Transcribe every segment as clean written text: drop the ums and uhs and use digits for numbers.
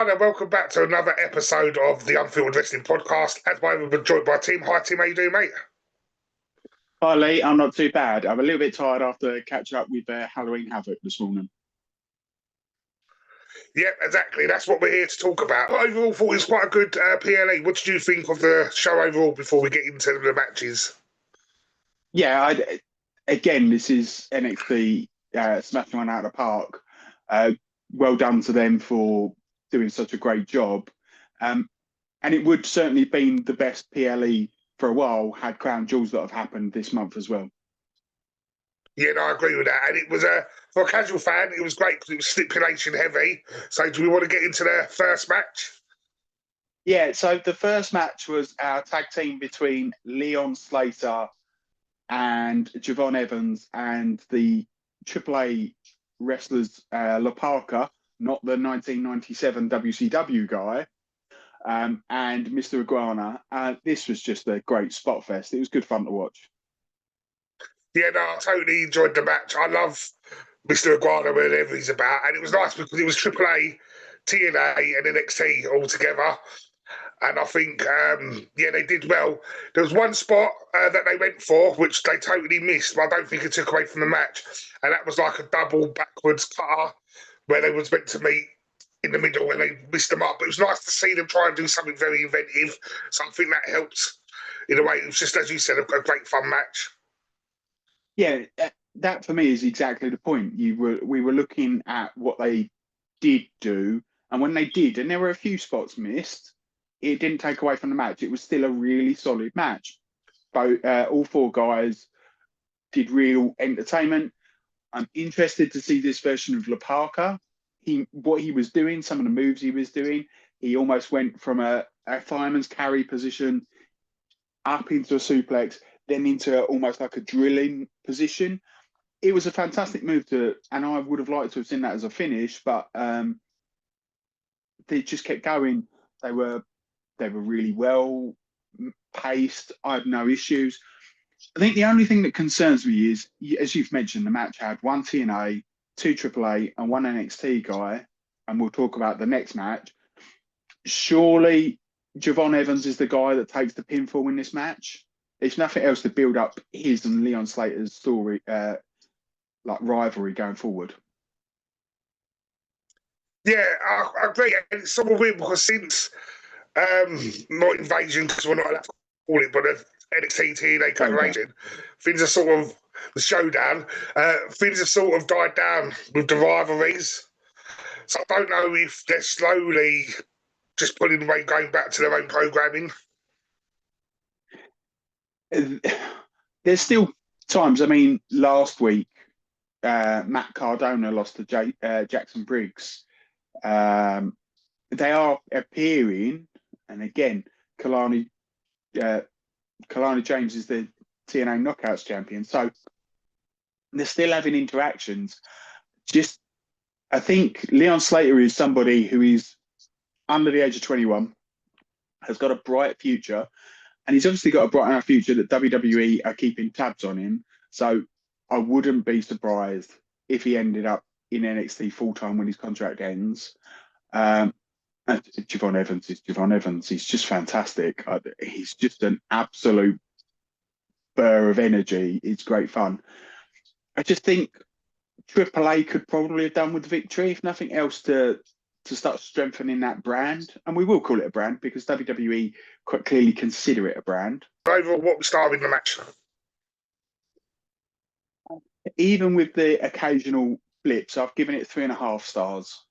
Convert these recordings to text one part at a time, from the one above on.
And welcome back to another episode of the Unfiltered Wrestling Podcast. As well, we've been joined by Tim. Hi, Tim. How you doing, mate? Hi, Lee. I'm not too bad. I'm a little bit tired after catching up with Halloween Havoc this morning. Yeah, exactly. That's what we're here to talk about. Overall, thought it was quite a good PLE. What did you think of the show overall before we get into the matches? Yeah, again, this is NXT smashing one out of the park. Well done to them for doing such a great job. And it would certainly have been the best PLE for a while had Crown Jewels that have happened this month as well. Yeah, no, I agree with that. And it was, for a casual fan, it was great because it was stipulation heavy. So do we want to get into the first match? Yeah, so the first match was our tag team between Leon Slater and Javon Evans and the AAA wrestlers La Parka, not the 1997 WCW guy, and Mr. Iguana. This was just a great spot fest. It was good fun to watch. Yeah, no, I totally enjoyed the match. I love Mr. Iguana, whatever he's about. And it was nice because it was AAA, TNA, and NXT all together. And I think, they did well. There was one spot that they went for, which they totally missed, but I don't think it took away from the match. And that was like a double backwards cutter where they was meant to meet in the middle and they missed them up. But it was nice to see them try and do something very inventive. So I think that helped in a way. It was just, as you said, a great fun match. Yeah, that for me is exactly the point. We were looking at what they did do, and when they did, and there were a few spots missed, it didn't take away from the match. It was still a really solid match. Both all four guys did real entertainment. I'm interested to see this version of La Parka. What he was doing, some of the moves he was doing. He almost went from a fireman's carry position up into a suplex, then into almost like a drilling position. It was a fantastic move and I would have liked to have seen that as a finish, but they just kept going. They were really well paced. I had no issues. I think the only thing that concerns me is, as you've mentioned, the match had one TNA, two AAA, and one NXT guy, and we'll talk about the next match. Surely Javon Evans is the guy that takes the pinfall in this match. There's nothing else to build up his and Leon Slater's story, like rivalry going forward. Yeah, I agree. And it's sort of weird because since not invasion, because we're not allowed to call it, but NXT TNA collaboration, things are sort of the showdown. Things have sort of died down with the rivalries. So I don't know if they're slowly just pulling away, going back to their own programming. There's still times. I mean, last week, Matt Cardona lost to Jackson Briggs. They are appearing, and again, Kalani James is the TNA Knockouts champion, so they're still having interactions. I think Leon Slater is somebody who is under the age of 21, has got a bright future, and he's obviously got a bright enough future that WWE are keeping tabs on him. So I wouldn't be surprised if he ended up in NXT full-time when his contract ends. Javon Evans is Javon Evans. He's just fantastic. He's just an absolute burr of energy. It's great fun. I just think AAA could probably have done with the victory, if nothing else, to start strengthening that brand. And we will call it a brand because WWE quite clearly consider it a brand. Overall, what we started in the match? Even with the occasional blips, I've given it 3.5 stars.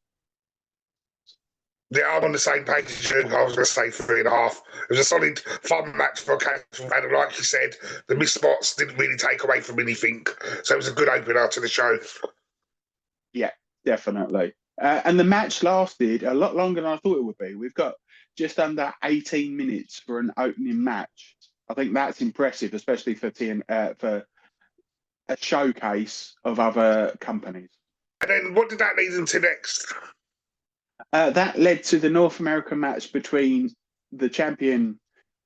Yeah, I'm on the same page as you. I was going to say 3.5. It was a solid, fun match for a casual fan. And like you said, the missed spots didn't really take away from anything. So it was a good opener to the show. Yeah, definitely. And the match lasted a lot longer than I thought it would be. We've got just under 18 minutes for an opening match. I think that's impressive, especially for a showcase of other companies. And then what did that lead into next? That led to the North American match between the champion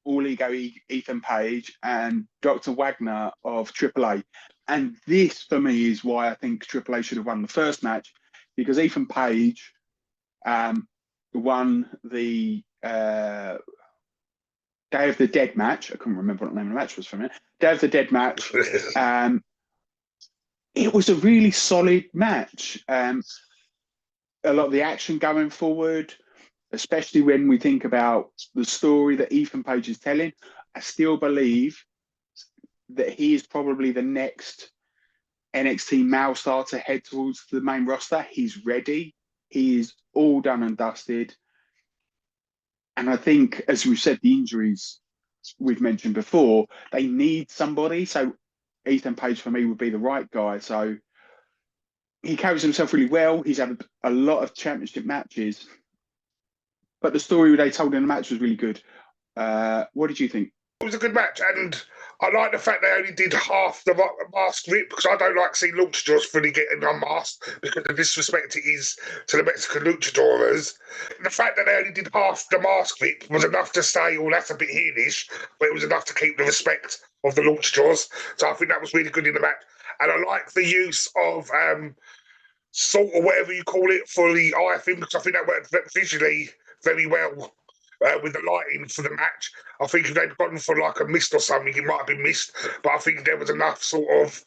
All Ego Ethan Page and Dr. Wagner of AAA. And this, for me, is why I think AAA should have won the first match, because Ethan Page won the Day of the Dead match. I couldn't remember what the name of the match was for a minute. Day of the Dead match. It was a really solid match. A lot of the action going forward, especially when we think about the story that Ethan Page is telling. I still believe that he is probably the next NXT male star to head towards the main roster. He's ready. He is all done and dusted. And I think, as we've said, the injuries we've mentioned before, they need somebody. So Ethan Page, for me, would be the right guy. So he carries himself really well. He's had a lot of championship matches. But the story they told in the match was really good. What did you think? It was a good match, and I like the fact they only did half the mask rip, because I don't like seeing luchadors fully getting unmasked because of disrespect it is to the Mexican luchadores. The fact that they only did half the mask rip was enough to say, oh, that's a bit heelish, but it was enough to keep the respect of the luchadors. So I think that was really good in the match. And I like the use of salt or whatever you call it for the eye thing, because I think that worked visually very well. With the lighting for the match, I think if they'd gone for like a mist or something, it might have been mist. But I think there was enough sort of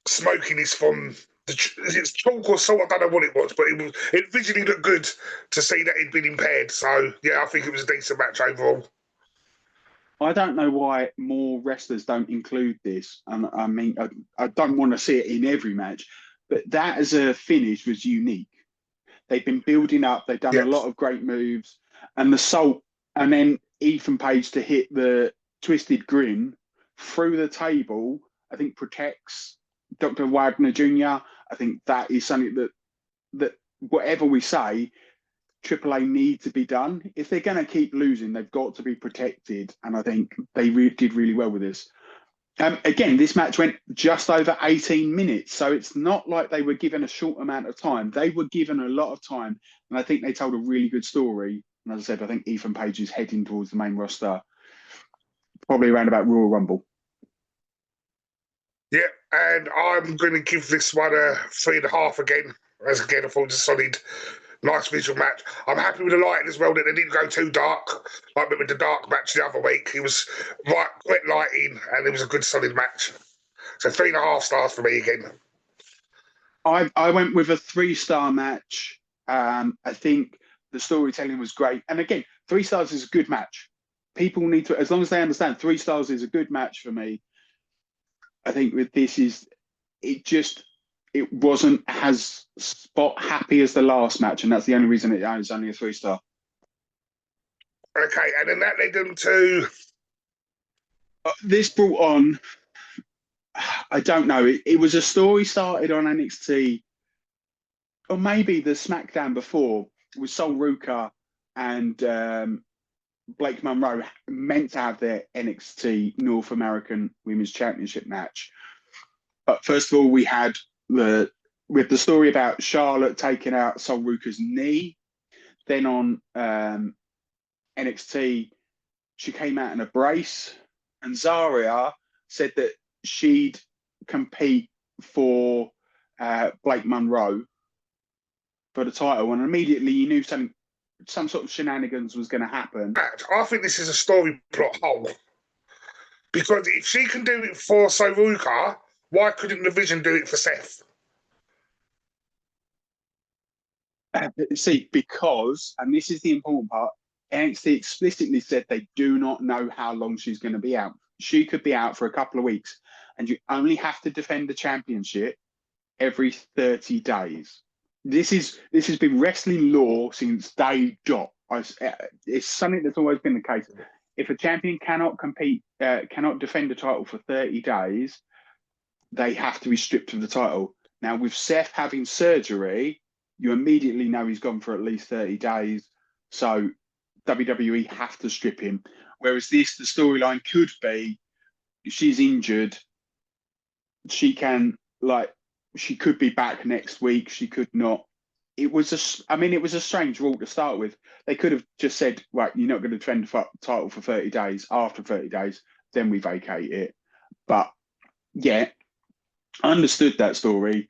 smokiness from it's chalk or salt. I don't know what it was, but it visually looked good to see that it'd been impaired. So yeah, I think it was a decent match overall. I don't know why more wrestlers don't include this. And I mean, I don't want to see it in every match, but that as a finish was unique. They've been building up. They've done a lot of great moves. And the salt, and then Ethan Page to hit the twisted grin through the table, I think protects Dr. Wagner Jr. I think that is something that whatever we say, AAA need to be done. If they're going to keep losing, they've got to be protected. And I think they did really well with this. Again, this match went just over 18 minutes. So it's not like they were given a short amount of time. They were given a lot of time. And I think they told a really good story. And as I said, I think Ethan Page is heading towards the main roster, probably around about Royal Rumble. Yeah, and I'm going to give this one a 3.5 again. As again, I thought it was a solid, nice visual match. I'm happy with the lighting as well, that they didn't go too dark, like with the dark match the other week. It was great lighting, and it was a good, solid match. So 3.5 stars for me again. I went with a 3-star match. I think the storytelling was great. And again, 3 stars is a good match. People need to, as long as they understand 3 stars is a good match for me. I think with this it wasn't as spot happy as the last match. And that's the only reason it is only a 3-star. Okay, and then that led them to... This brought on, I don't know, it was a story started on NXT, or maybe the SmackDown before, with Sol Ruka and Blake Monroe meant to have their NXT North American Women's Championship match. But first of all, we had the story about Charlotte taking out Sol Ruka's knee. Then on NXT, she came out in a brace, and Zarya said that she'd compete for Blake Monroe for the title, and immediately you knew some sort of shenanigans was going to happen. I think this is a story plot hole. Because if she can do it for Saruka, why couldn't the Vision do it for Seth? See, because, and this is the important part, NXT explicitly said they do not know how long she's going to be out. She could be out for a couple of weeks, and you only have to defend the championship every 30 days. This has been wrestling law since day dot. It's something that's always been the case. If a champion cannot defend a title for 30 days, they have to be stripped of the title. Now, with Seth having surgery, you immediately know he's gone for at least 30 days. So WWE have to strip him. Whereas the storyline could be, she's injured. She could be back next week. She could not. It was a strange rule to start with. They could have just said, right, you're not going to defend the title for 30 days. After 30 days, then we vacate it. But yeah, I understood that story.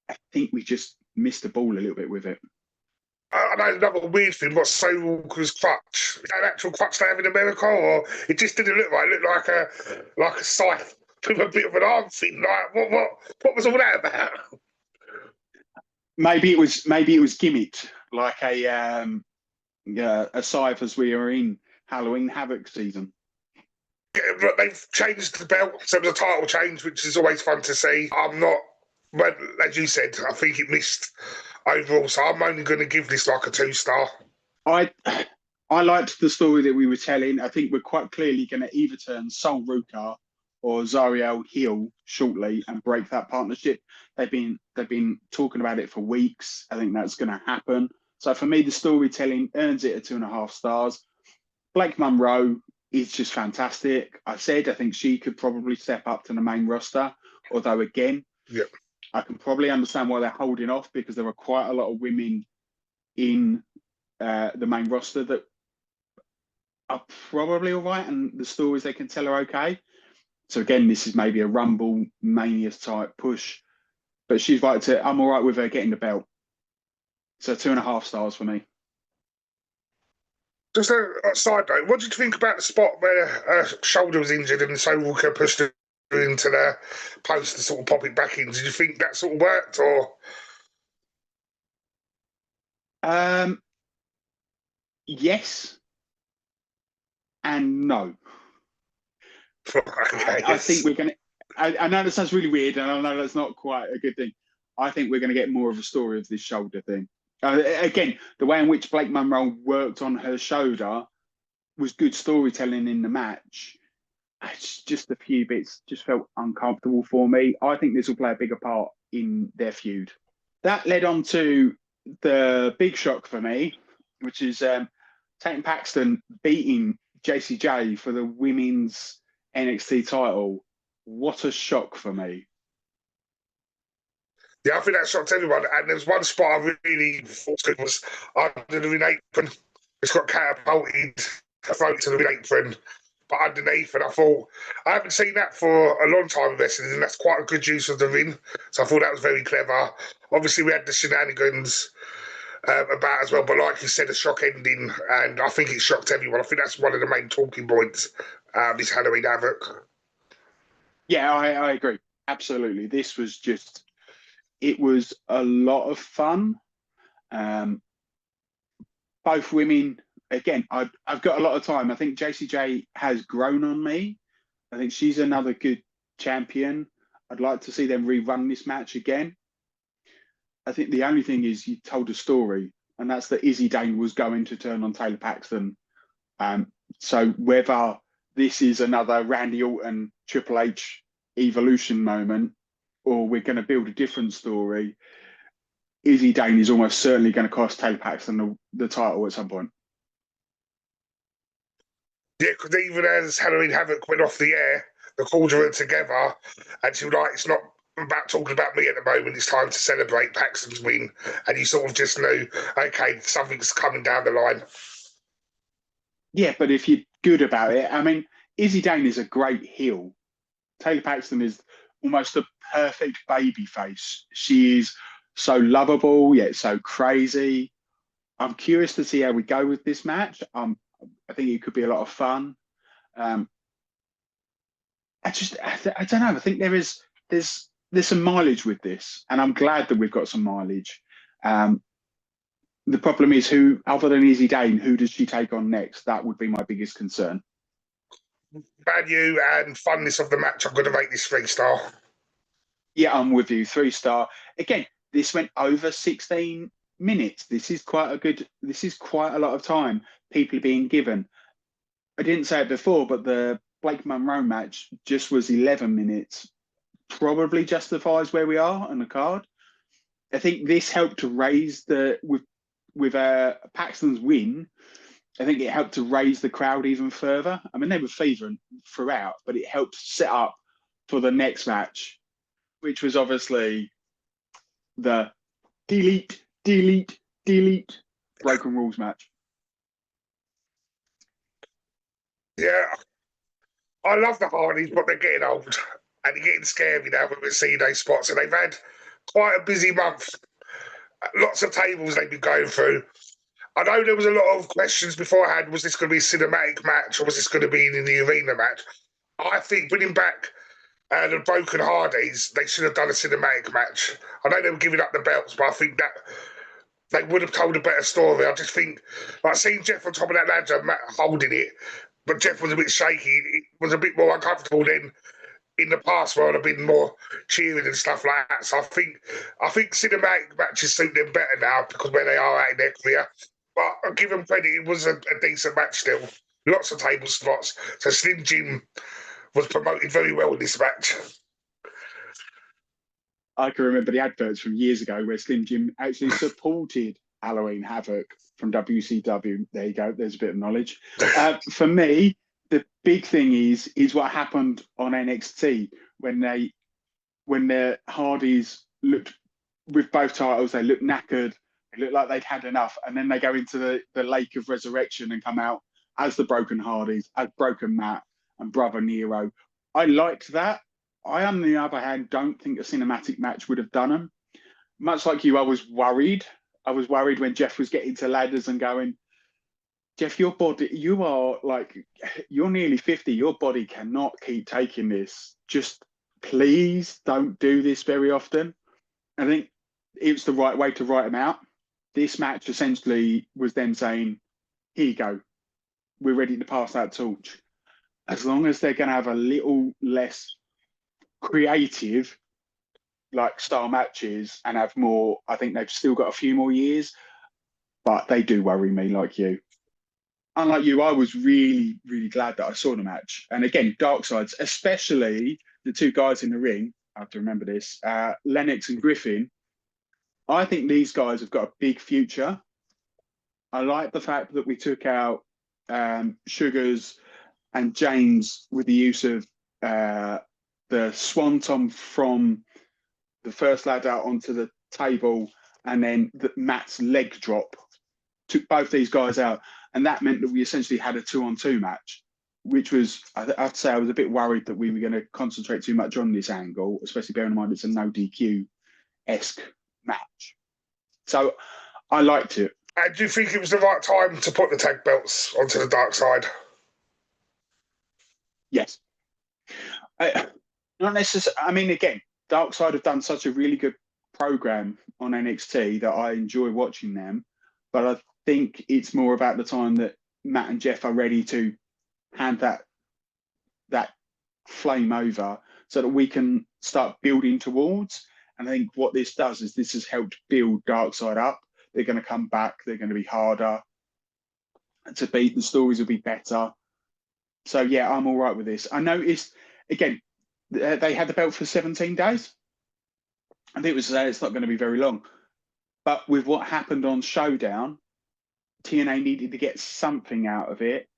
I think we just missed the ball a little bit with it. I know another weird thing. What's so Walker's crutch? Is that an actual crutch they have in America, or it just didn't look right? It looked like a scythe with a bit of an arm thing. Like what was all that about? Maybe it was gimmicked like a scythe as we are in Halloween Havoc season. Yeah, they've changed the belt, so it was a title change, which is always fun to see. I'm not, well, as you said, I think it missed overall, so I'm only going to give this like a 2-star. I I liked the story that we were telling. I think we're quite clearly going to either turn Sol Ruka or Zariel heel shortly and break that partnership. They've been talking about it for weeks. I think that's going to happen. So for me, the storytelling earns it a 2.5 stars. Blake Monroe is just fantastic. I think she could probably step up to the main roster, although again, Yeah. I can probably understand why they're holding off because there are quite a lot of women in the main roster that are probably all right, and the stories they can tell are okay. So again, this is maybe a Rumble Mania type push, but she's right to. I'm all right with her getting the belt. So 2.5 stars for me. Just a side note, what did you think about the spot where her shoulder was injured and so Walker pushed her into the post to sort of pop it back in? Did you think that sort of worked, or? Yes and no. Okay, I think we're going to. I know that sounds really weird, and I know that's not quite a good thing. I think we're going to get more of a story of this shoulder thing. Again, the way in which Blake Monroe worked on her shoulder was good storytelling in the match. It's just a few bits just felt uncomfortable for me. I think this will play a bigger part in their feud. That led on to the big shock for me, which is Tatum Paxton beating JCJ for the women's NXT title. What a shock for me. Yeah, I think that shocked everyone. And there's one spot I really thought good was under the ring apron. It's got catapulted throat to the ring apron, but underneath. And I thought, I haven't seen that for a long time in wrestling, and that's quite a good use of the ring. So I thought that was very clever. Obviously, we had the shenanigans about as well, but like you said, a shock ending, and I think it shocked everyone. I think that's one of the main talking points this Halloween Havoc. Yeah, I agree. Absolutely. This was just, it was a lot of fun. Both women, again, I've got a lot of time. I think JCJ has grown on me. I think she's another good champion. I'd like to see them rerun this match again. I think the only thing is you told a story, and that's that Izzy Dane was going to turn on Taylor Paxton. So whether this is another Randy Orton Triple H evolution moment, or we're going to build a different story, Izzy Dane is almost certainly going to cost Taylor Paxton the title at some point. Yeah, because even as Halloween Havoc went off the air, the calls were together, and she was like, "It's not about talking about me at the moment. It's time to celebrate Paxton's win." And you sort of just knew, okay, something's coming down the line. Yeah, but if you're good about it, I mean, Izzy Dane is a great heel. Taylor Paxton is almost a perfect baby face. She is so lovable, yet so crazy. I'm curious to see how we go with this match. I think it could be a lot of fun. I don't know. I think there's some mileage with this, and I'm glad that we've got some mileage. The problem is who, other than Izzy Dane, who does she take on next? That would be my biggest concern. Value and funness of the match, I'm going to make this 3-star. Yeah, I'm with you. 3-star. Again, this went over 16 minutes. This is quite a lot of time people are being given. I didn't say it before, but the Blake Monroe match just was 11 minutes. Probably justifies where we are on the card. I think this helped to raise with Paxton's win. I think it helped to raise the crowd even further. I mean, they were fevering throughout, but it helped set up for the next match, which was obviously the delete Broken Rules match. Yeah, I love the Hardys, but they're getting old and they're getting scary now when we're seeing those spots. And they've had quite a busy month lots of tables they've been going through. I know there was a lot of questions beforehand. Was this going to be a cinematic match or was this going to be in the arena match? I think bringing back the Broken Hardys, they should have done a cinematic match. I know they were giving up the belts, but I think that they would have told a better story. I just think, like, seeing Jeff on top of that ladder, Matt holding it, but Jeff was a bit shaky. It was a bit more uncomfortable than in the past where I'd have been more cheering and stuff like that. So I think cinematic matches suit them better now because where they are at in their career. But I'll give them credit, it was a decent match still. Lots of table spots. So Slim Jim was promoted very well in this match. I can remember the adverts from years ago where Slim Jim actually supported Halloween Havoc from WCW. There you go. There's a bit of knowledge. For me, the big thing is what happened on NXT when the Hardys looked with both titles. They looked knackered. They looked like they'd had enough, and then they go into the Lake of Resurrection and come out as the Broken Hardys, as Broken Matt and Brother Nero. I liked that. I, on the other hand, don't think a cinematic match would have done them. Much like you, I was worried. I was worried when Jeff was getting to ladders and going, Jeff, your body, you're nearly 50. Your body cannot keep taking this. Just please don't do this very often. I think it's the right way to write him out. This match essentially was them saying, here you go. We're ready to pass that torch. As long as they're going to have a little less creative like style matches and have more, I think they've still got a few more years, but they do worry me like you. Unlike you, I was really, really glad that I saw the match. And again, Dark Sides, especially the two guys in the ring, I have to remember this, Lennox and Griffin. I think these guys have got a big future. I like the fact that we took out Sugars and James with the use of the swanton from the first ladder onto the table, and then Matt's leg drop took both these guys out, and that meant that we essentially had a 2-on-2 match, which was, I'd say I was a bit worried that we were going to concentrate too much on this angle, especially bearing in mind it's a no DQ-esque match. So I liked it. And do you think it was the right time to put the tag belts onto the Dark Side? Yes. Not necessarily. I mean, again, Dark Side have done such a really good program on NXT that I enjoy watching them, but I think it's more about the time that Matt and Jeff are ready to hand that flame over so that we can start building towards. And I think what this does is this has helped build Dark Side up. They're going to come back. They're going to be harder to beat. The stories will be better. So, yeah, I'm all right with this. I noticed, again, they had the belt for 17 days. I think it's not going to be very long. But with what happened on Showdown, TNA needed to get something out of it.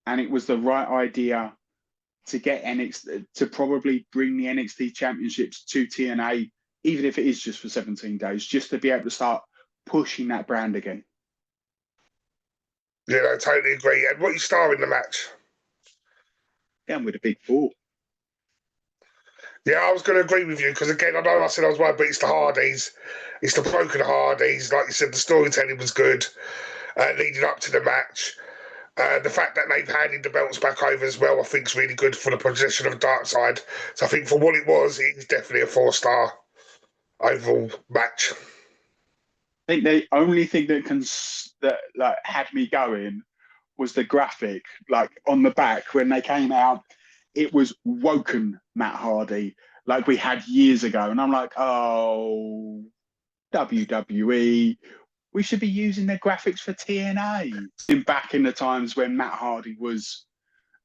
And it was the right idea to get NXT, to probably bring the NXT championships to TNA, even if it is just for 17 days, just to be able to start pushing that brand again. Yeah, I totally agree. And what you star in the match? Yeah, I'm with a big 4. Yeah, I was going to agree with you because, again, I know I said I was worried, but it's the Hardys. It's the Broken Hardys. Like you said, the storytelling was good leading up to the match. The fact that they've handed the belts back over as well, I think, is really good for the position of Dark Side. So I think for what it was definitely a 4-star overall match. I think the only thing that had me going was the graphic. Like on the back when they came out, it was Woken Matt Hardy, like we had years ago, and I'm like, oh, WWE, we should be using their graphics for TNA. Back in the times when Matt Hardy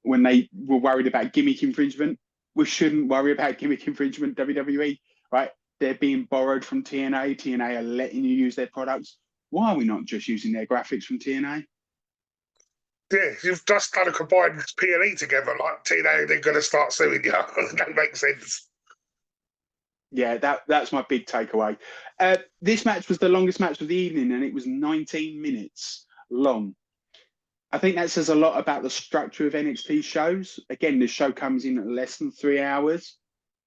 when they were worried about gimmick infringement, we shouldn't worry about gimmick infringement. WWE, right? They're being borrowed from TNA. TNA are letting you use their products. Why are we not just using their graphics from TNA? Yeah, you've just done a combined P&E together. Like TNA, they're going to start suing you. That makes sense. Yeah, that's my big takeaway. This match was the longest match of the evening, and it was 19 minutes long. I think that says a lot about the structure of NXT shows. Again, this show comes in at less than 3 hours,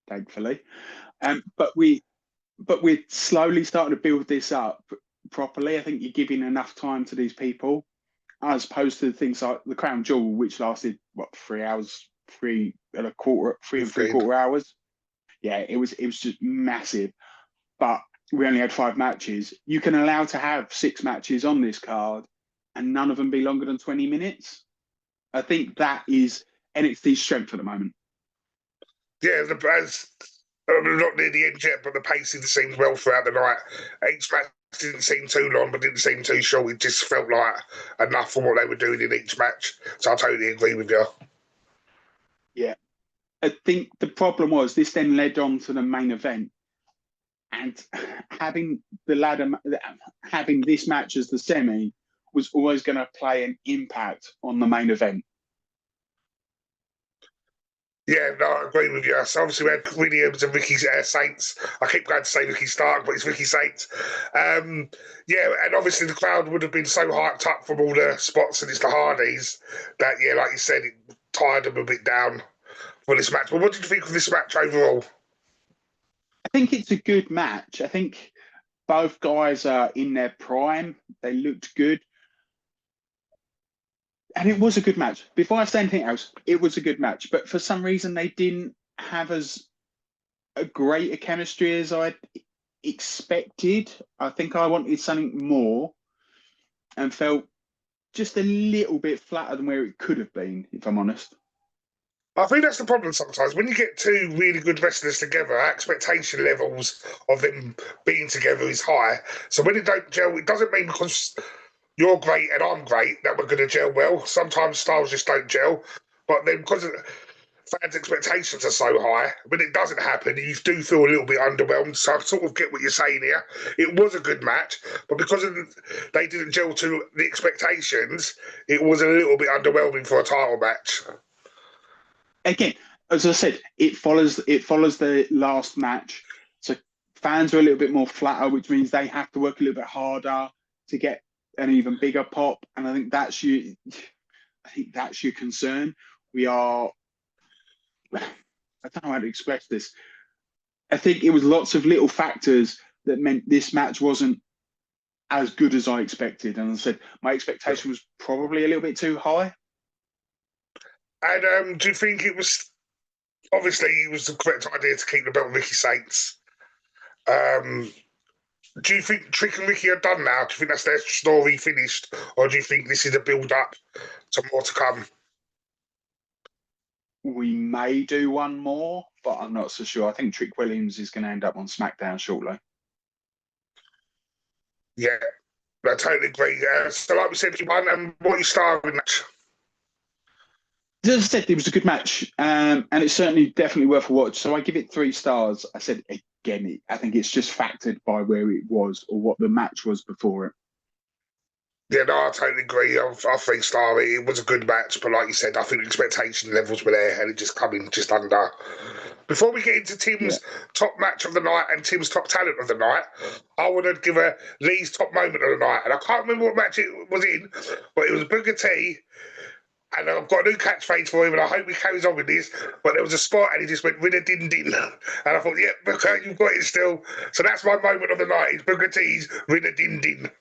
thankfully. But we but we're slowly starting to build this up properly. I think you're giving enough time to these people, as opposed to things like the Crown Jewel, which lasted what 3 hours, 3 and 3/4 hours. Yeah, it was just massive. But we only had 5 matches. You can allow to have 6 matches on this card, and none of them be longer than 20 minutes. I think that is NXT's strength at the moment. Yeah, not near the end yet, but the pacing seemed well throughout the night. Each match didn't seem too long, but didn't seem too short. It just felt like enough for what they were doing in each match. So I totally agree with you. Yeah. I think the problem was this then led on to the main event, and having this match as the semi was always going to play an impact on the main event. Yeah, no, I agree with you. So obviously we had Williams and Ricky Saints. I keep going to say Ricky Stark, but it's Ricky Saints. Yeah, and obviously the crowd would have been so hyped up from all the spots and it's the Hardys that, yeah, like you said, it tired them a bit down for this match. But what did you think of this match overall? I think it's a good match. I think both guys are in their prime. They looked good. And it was a good match. Before I say anything else, it was a good match. But for some reason, they didn't have as a great a chemistry as I'd expected. I think I wanted something more and felt just a little bit flatter than where it could have been, if I'm honest. I think that's the problem sometimes. When you get 2 really good wrestlers together, expectation levels of them being together is high. So when it don't gel, it doesn't mean because you're great and I'm great that we're going to gel well. Sometimes styles just don't gel. But then because fans' expectations are so high, when it doesn't happen, you do feel a little bit underwhelmed. So I sort of get what you're saying here. It was a good match, but because they didn't gel to the expectations, it was a little bit underwhelming for a title match. Again, as I said, it follows the last match. So fans are a little bit more flatter, which means they have to work a little bit harder to get an even bigger pop. And I think that's your concern. We are, I don't know how to express this. I think it was lots of little factors that meant this match wasn't as good as I expected. And as I said, my expectation was probably a little bit too high. And do you think it was the correct idea to keep the belt with Ricky Saints? Do you think Trick and Ricky are done now? Do you think that's their story finished, or do you think this is a build-up to more to come? We may do one more, but I'm not so sure. I think Trick Williams is going to end up on SmackDown shortly. Yeah, I totally agree. So, like we said, you won, and what you started match? As I said, it was a good match, and it's certainly definitely worth a watch. So I give it 3 stars. I said again, I think it's just factored by where it was or what the match was before it. Yeah, no, I totally agree. I 3-star it. It was a good match, but like you said, I think the expectation levels were there, and it just come in just under. Before we get into Tim's top match of the night and Tim's top talent of the night, I want to give Lee's top moment of the night, and I can't remember what match it was in, but it was Booker T. And I've got a new catchphrase for him, and I hope he carries on with this. But there was a spot, and he just went, "Winner din din," and I thought, "Yeah, Booker, you've got it still." So that's my moment of the night. It's Booker T's "Winner din din."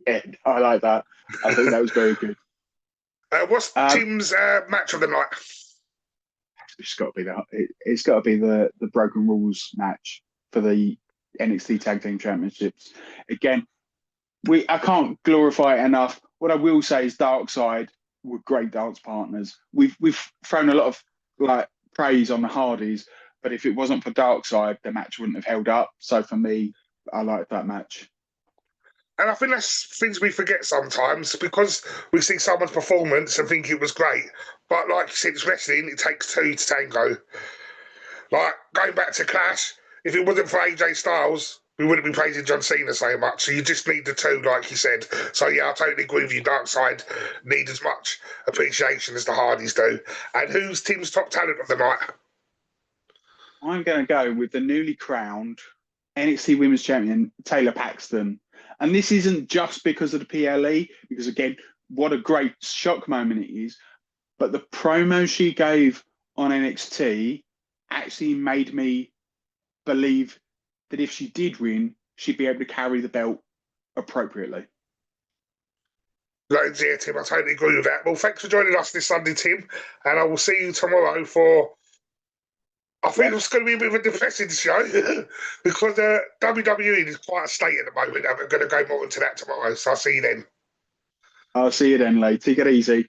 Yeah, I like that. I think that was very good. What's Tim's match of the night? It's got to be the Broken Rules match for the NXT Tag Team Championships. Again, I can't glorify it enough. What I will say is Darkside were great dance partners. We've thrown a lot of praise on the Hardys, but if it wasn't for Darkside, the match wouldn't have held up. So for me, I like that match. And I think that's things we forget sometimes because we see someone's performance and think it was great. But like you said, it's wrestling, it takes 2 to tango. Like, going back to Clash, if it wasn't for AJ Styles, we wouldn't be praising John Cena so much. So you just need the 2, like you said. So yeah, I totally agree with you. Darkside need as much appreciation as the Hardys do. And who's Tim's top talent of the night? I'm going to go with the newly crowned NXT Women's Champion, Taylor Paxton. And this isn't just because of the PLE, because again, what a great shock moment it is. But the promo she gave on NXT actually made me believe that if she did win, she'd be able to carry the belt appropriately. Like, yeah, Tim, I totally agree with that. Well, thanks for joining us this Sunday, Tim, and I will see you tomorrow for. I think it's going to be a bit of a depressing show because WWE is quite a state at the moment. I'm going to go more into that tomorrow, so I'll see you then. I'll see you then, Lee. Take it easy.